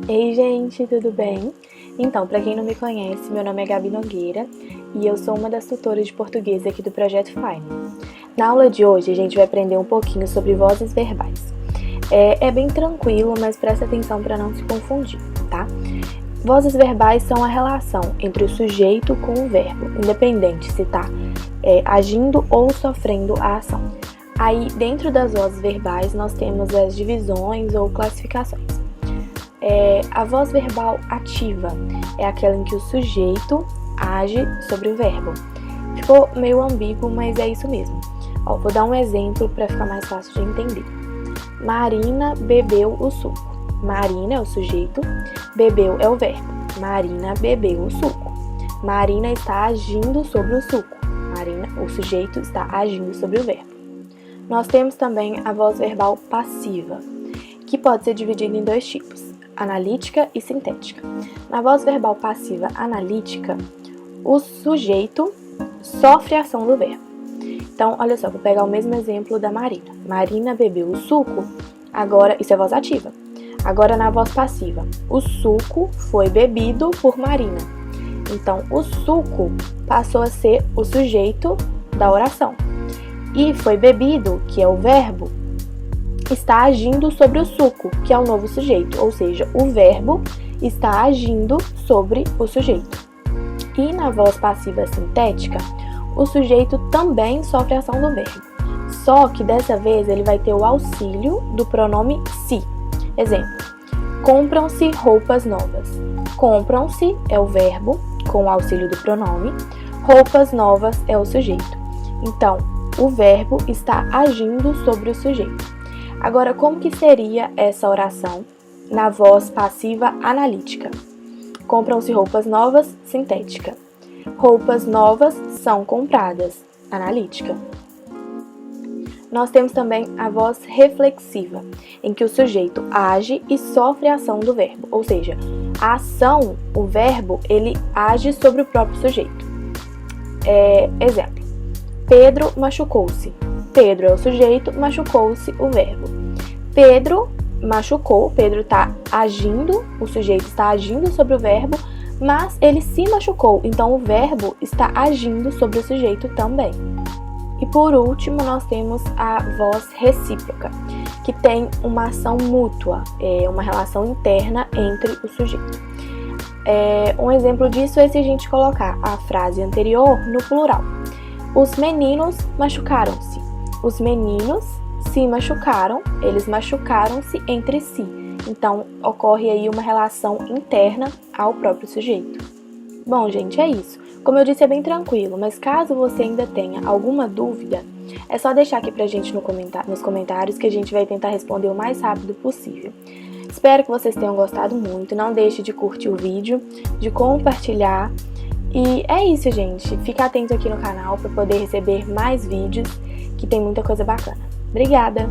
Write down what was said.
Ei, gente, tudo bem? Então, para quem não me conhece, meu nome é Gabi Nogueira e eu sou uma das tutoras de português aqui do Projeto Fine. Na aula de hoje, a gente vai aprender um pouquinho sobre vozes verbais. É bem tranquilo, mas presta atenção para não se confundir, tá? Vozes verbais são a relação entre o sujeito com o verbo, independente se está agindo ou sofrendo a ação. Aí, dentro das vozes verbais, nós temos as divisões ou classificações. A voz verbal ativa é aquela em que o sujeito age sobre o verbo. Ficou meio ambíguo, mas é isso mesmo. Vou dar um exemplo para ficar mais fácil de entender. Marina bebeu o suco. Marina é o sujeito, bebeu é o verbo. Marina bebeu o suco. Marina está agindo sobre o suco. O sujeito está agindo sobre o verbo. Nós temos também a voz verbal passiva, que pode ser dividida em dois tipos, analítica e sintética. Na voz verbal passiva analítica, o sujeito sofre a ação do verbo. Então, olha só, vou pegar o mesmo exemplo da Marina. Marina bebeu o suco, agora, isso é voz ativa. Agora, na voz passiva, o suco foi bebido por Marina. Então, o suco passou a ser o sujeito da oração. E foi bebido, que é o verbo, está agindo sobre o suco, que é o novo sujeito, ou seja, o verbo está agindo sobre o sujeito. E na voz passiva sintética, o sujeito também sofre a ação do verbo, só que dessa vez ele vai ter o auxílio do pronome se. Exemplo, compram-se roupas novas. Compram-se é o verbo, com o auxílio do pronome, roupas novas é o sujeito. Então, o verbo está agindo sobre o sujeito. Agora, como que seria essa oração na voz passiva analítica? Compram-se roupas novas, sintética. Roupas novas são compradas, analítica. Nós temos também a voz reflexiva, em que o sujeito age e sofre a ação do verbo, ou seja, a ação, o verbo, ele age sobre o próprio sujeito. Exemplo, Pedro machucou-se. Pedro é o sujeito, machucou-se o verbo. Pedro machucou, Pedro está agindo, o sujeito está agindo sobre o verbo, mas ele se machucou, então o verbo está agindo sobre o sujeito também. E por último, nós temos a voz recíproca, que tem uma ação mútua, uma relação interna entre o sujeito. Um exemplo disso é se a gente colocar a frase anterior no plural. Os meninos machucaram-se. Os meninos se machucaram, eles machucaram-se entre si. Então, ocorre aí uma relação interna ao próprio sujeito. Bom, gente, é isso. Como eu disse, é bem tranquilo, mas caso você ainda tenha alguma dúvida, é só deixar aqui pra gente nos comentários que a gente vai tentar responder o mais rápido possível. Espero que vocês tenham gostado muito. Não deixe de curtir o vídeo, de compartilhar. E é isso, gente. Fica atento aqui no canal para poder receber mais vídeos, que tem muita coisa bacana. Obrigada!